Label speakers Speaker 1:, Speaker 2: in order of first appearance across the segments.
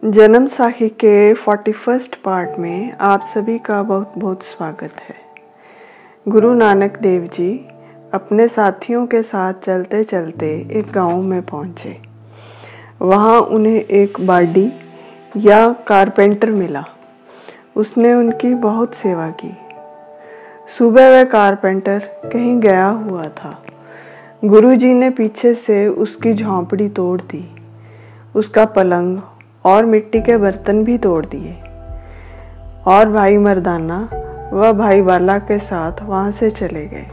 Speaker 1: जन्म साखी के 41st पार्ट में आप सभी का बहुत बहुत स्वागत है। गुरु नानक देव जी अपने साथियों के साथ चलते चलते एक गांव में पहुंचे। वहां उन्हें एक बाडी या कारपेंटर मिला। उसने उनकी बहुत सेवा की। सुबह वह कारपेंटर कहीं गया हुआ था। गुरुजी ने पीछे से उसकी झोंपड़ी तोड़ दी, उसका पलंग और मिट्टी के बर्तन भी तोड़ दिए और भाई मर्दाना व भाई बाला के साथ वहां से चले गए।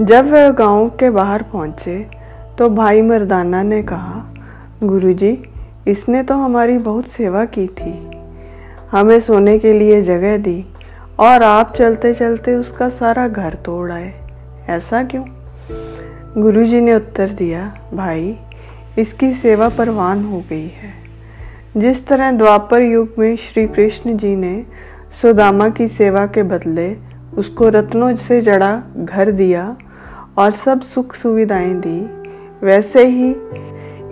Speaker 1: जब वह गांव के बाहर पहुंचे तो भाई मर्दाना ने कहा, गुरुजी, इसने तो हमारी बहुत सेवा की थी, हमें सोने के लिए जगह दी और आप चलते चलते उसका सारा घर तोड़ आए, ऐसा क्यों? गुरुजी ने उत्तर दिया, भाई, इसकी सेवा परवान हो गई है। जिस तरह द्वापर युग में श्री कृष्ण जी ने सुदामा की सेवा के बदले उसको रत्नों से जड़ा घर दिया और सब सुख सुविधाएं दी, वैसे ही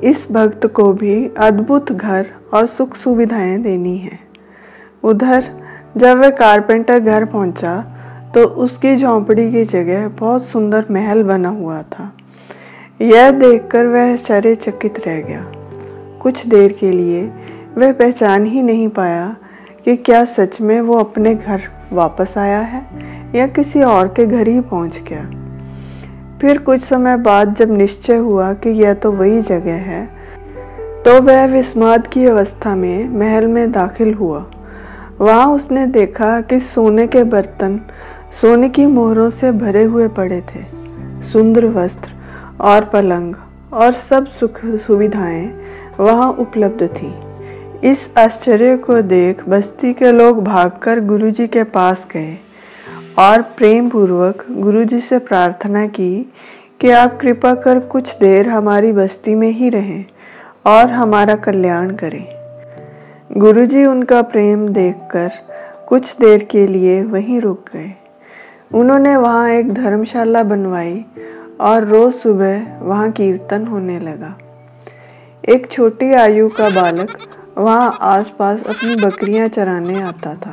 Speaker 1: इस भक्त को भी अद्भुत घर और सुख सुविधाएं देनी है। उधर जब वह कारपेंटर घर पहुंचा तो उसकी झोंपड़ी की जगह बहुत सुंदर महल बना हुआ था। यह देखकर वह आश्चर्यचकित रह गया। कुछ देर के लिए वह पहचान ही नहीं पाया कि क्या सच में वो अपने घर वापस आया है या किसी और के घर ही पहुंच गया। फिर कुछ समय बाद जब निश्चय हुआ कि यह तो वही जगह है, तो वह विस्माद की अवस्था में महल में दाखिल हुआ। वहां उसने देखा कि सोने के बर्तन सोने की मोहरों से भरे हुए पड़े थे। सुंदर वस्त्र और पलंग और सब सुख सुविधाएं वहां उपलब्ध थी। इस आश्चर्य को देख बस्ती के लोग भागकर गुरुजी के पास गए और प्रेम पूर्वक गुरुजी से प्रार्थना की कि आप कृपा कर कुछ देर हमारी बस्ती में ही रहें और हमारा कल्याण करें। गुरुजी उनका प्रेम देखकर कुछ देर के लिए वहीं रुक गए। उन्होंने वहां एक धर्मशाला बनवाई और रोज सुबह वहां कीर्तन होने लगा। एक छोटी आयु का बालक वहां आसपास अपनी बकरियां चराने आता था।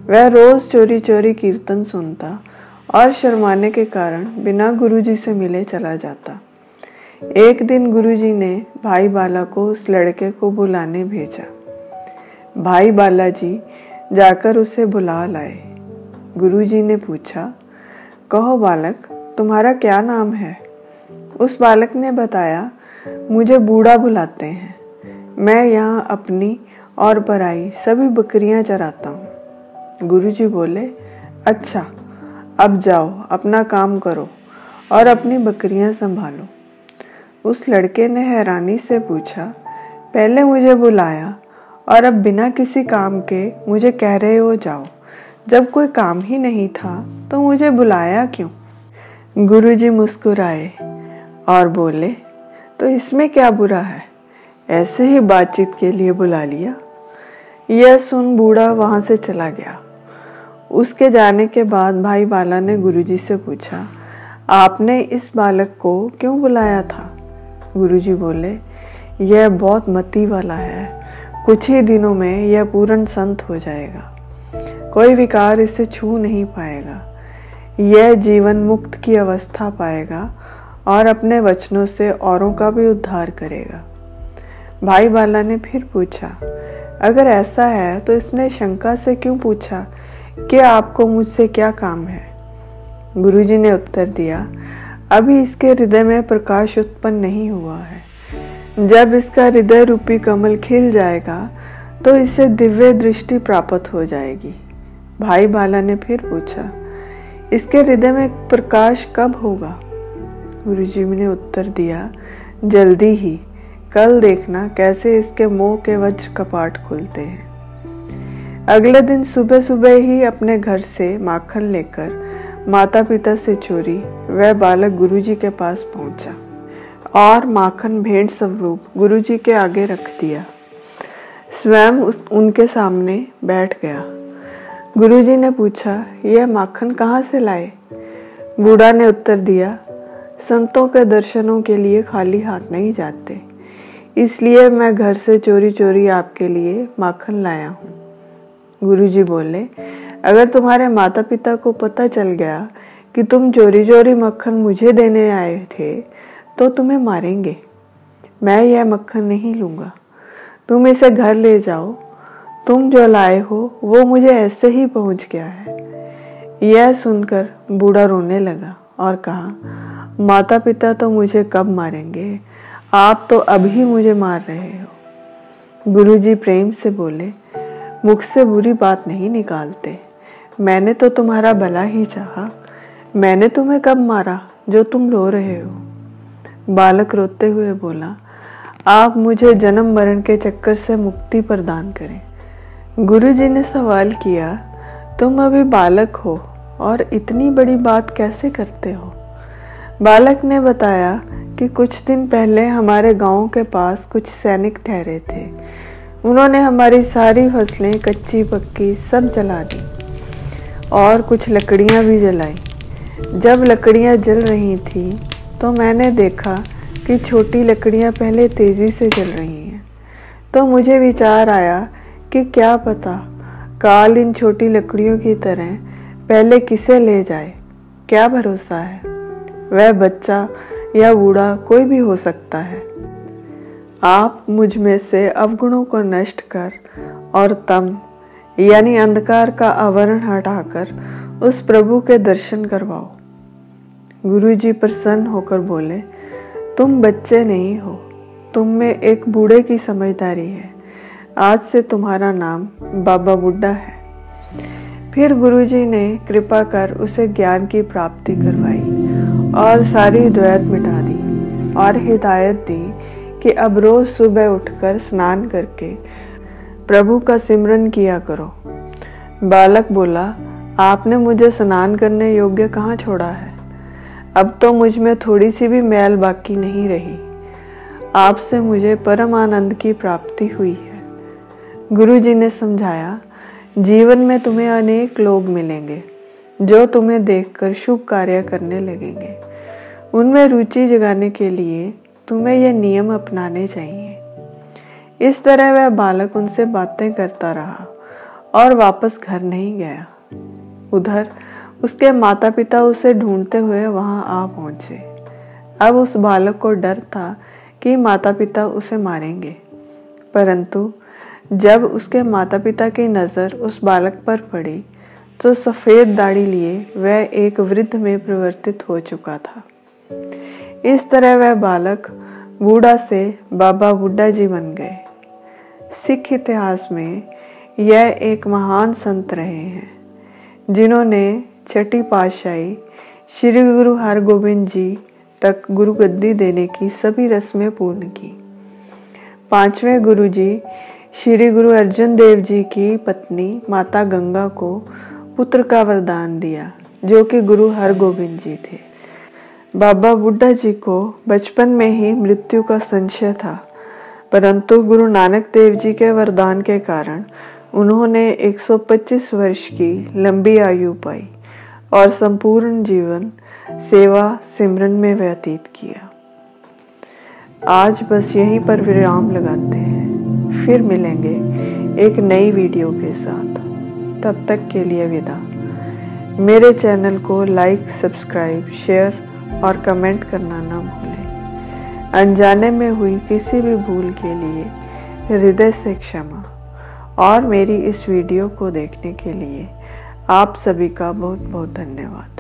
Speaker 1: वह रोज चोरी चोरी कीर्तन सुनता और शर्माने के कारण बिना गुरुजी से मिले चला जाता। एक दिन गुरुजी ने भाई बाला को उस लड़के को बुलाने भेजा। भाई बालाजी जाकर उसे बुला लाए। गुरुजी ने पूछा, कहो बालक, तुम्हारा क्या नाम है? उस बालक ने बताया, मुझे बूढ़ा बुलाते हैं, मैं यहाँ अपनी और पराई सभी बकरियां चराता हूँ। गुरुजी बोले, अच्छा, अब जाओ अपना काम करो और अपनी बकरियां संभालो। उस लड़के ने हैरानी से पूछा, पहले मुझे बुलाया और अब बिना किसी काम के मुझे कह रहे हो जाओ। जब कोई काम ही नहीं था तो मुझे बुलाया क्यों? गुरुजी मुस्कुराए और बोले, तो इसमें क्या बुरा है, ऐसे ही बातचीत के लिए बुला लिया। यह सुन बूढ़ा वहां से चला गया। उसके जाने के बाद भाई बाला ने गुरुजी से पूछा, आपने इस बालक को क्यों बुलाया था? गुरुजी बोले, यह बहुत मति वाला है, कुछ ही दिनों में यह पूर्ण संत हो जाएगा, कोई विकार इसे छू नहीं पाएगा, यह जीवन मुक्त की अवस्था पाएगा और अपने वचनों से औरों का भी उद्धार करेगा। भाई बाला ने फिर पूछा, अगर ऐसा है तो इसने शंका से क्यों पूछा कि आपको मुझसे क्या काम है? गुरुजी ने उत्तर दिया, अभी इसके हृदय में प्रकाश उत्पन्न नहीं हुआ है। जब इसका हृदय रूपी कमल खिल जाएगा तो इसे दिव्य दृष्टि प्राप्त हो जाएगी। भाई बाला ने फिर पूछा, इसके हृदय में प्रकाश कब होगा? गुरुजी ने उत्तर दिया, जल्दी ही, कल देखना कैसे इसके मोह के वज्र कपाट खुलते हैं। अगले दिन सुबह सुबह ही अपने घर से माखन लेकर माता पिता से चोरी वह बालक गुरुजी के पास पहुंचा और माखन भेंट स्वरूप गुरुजी के आगे रख दिया। स्वयं उनके सामने बैठ गया। गुरुजी ने पूछा, यह माखन कहाँ से लाए? बूढ़ा ने उत्तर दिया, संतों के दर्शनों के लिए खाली हाथ नहीं जाते, इसलिए मैं घर से चोरी चोरी आपके लिए माखन लाया हूँ। गुरुजी बोले, अगर तुम्हारे माता पिता को पता चल गया कि तुम चोरी चोरी मक्खन मुझे देने आए थे तो तुम्हें मारेंगे। मैं यह मक्खन नहीं लूँगा, तुम इसे घर ले जाओ। तुम जो लाए हो वो मुझे ऐसे ही पहुँच गया है। यह सुनकर बूढ़ा रोने लगा और कहा, माता पिता तो मुझे कब मारेंगे, आप तो अभी मुझे मार रहे हो। गुरुजी प्रेम से बोले, मुख से बुरी बात नहीं निकालते, मैंने तो तुम्हारा भला ही चाहा। मैंने तुम्हें कब मारा जो तुम रो रहे हो। बालक रोते हुए बोला, आप मुझे जन्म मरण के चक्कर से मुक्ति प्रदान करें। गुरुजी ने सवाल किया, तुम अभी बालक हो और इतनी बड़ी बात कैसे करते हो। बालक ने बताया कि कुछ दिन पहले हमारे गांव के पास कुछ सैनिक ठहरे थे। उन्होंने हमारी सारी फसलें कच्ची पक्की सब जला दी और कुछ लकड़ियां भी जलाई। जब लकड़ियां जल रही थी तो मैंने देखा कि छोटी लकड़ियां पहले तेजी से जल रही हैं। तो मुझे विचार आया कि क्या पता काल इन छोटी लकड़ियों की तरह पहले किसे ले जाए। क्या भरोसा है, वह बच्चा या बूढ़ा कोई भी हो सकता है। आप मुझ में से अवगुणों को नष्ट कर और तम यानी अंधकार का आवरण हटाकर उस प्रभु के दर्शन करवाओ। गुरुजी प्रसन्न होकर बोले, तुम बच्चे नहीं हो, तुम में एक बूढ़े की समझदारी है। आज से तुम्हारा नाम बाबा बुड्ढा है। फिर गुरुजी ने कृपा कर उसे ज्ञान की प्राप्ति करवाई और सारी द्वैत मिटा दी और हिदायत दी कि अब रोज सुबह उठकर स्नान करके प्रभु का सिमरन किया करो। बालक बोला, आपने मुझे स्नान करने योग्य कहाँ छोड़ा है। अब तो मुझ में थोड़ी सी भी मैल बाकी नहीं रही। आपसे मुझे परम आनंद की प्राप्ति हुई है। गुरुजी ने समझाया, जीवन में तुम्हें अनेक लोग मिलेंगे जो तुम्हें देखकर शुभ कार्य करने लगेंगे। उनमें रुचि जगाने के लिए तुम्हें यह नियम अपनाने चाहिए। इस तरह वह बालक उनसे बातें करता रहा और वापस घर नहीं गया। उधर उसके माता पिता उसे ढूंढते हुए वहां आ पहुंचे। अब उस बालक को डर था कि माता पिता उसे मारेंगे, परंतु जब उसके माता पिता की नज़र उस बालक पर पड़ी तो सफ़ेद दाढ़ी लिए वह एक वृद्ध में परिवर्तित हो चुका था। इस तरह वह बालक बूढ़ा से बाबा बुड्ढा जी बन गए। सिख इतिहास में यह एक महान संत रहे हैं जिन्होंने छठी पातशाही श्री गुरु हरगोबिंद जी तक गुरु गद्दी देने की सभी रस्में पूर्ण की। पांचवें गुरु जी श्री गुरु अर्जुन देव जी की पत्नी माता गंगा को पुत्र का वरदान दिया जो कि गुरु हरगोबिंद जी थे। बाबा बुड्ढा जी को बचपन में ही मृत्यु का संशय था, परंतु गुरु नानक देव जी के वरदान के कारण उन्होंने 125 वर्ष की लंबी आयु पाई और संपूर्ण जीवन सेवा सिमरन में व्यतीत किया। आज बस यहीं पर विराम लगाते हैं, फिर मिलेंगे एक नई वीडियो के साथ। तब तक के लिए विदा। मेरे चैनल को लाइक, सब्सक्राइब, शेयर और कमेंट करना ना भूलें। अनजाने में हुई किसी भी भूल के लिए हृदय से क्षमा। और मेरी इस वीडियो को देखने के लिए आप सभी का बहुत बहुत धन्यवाद।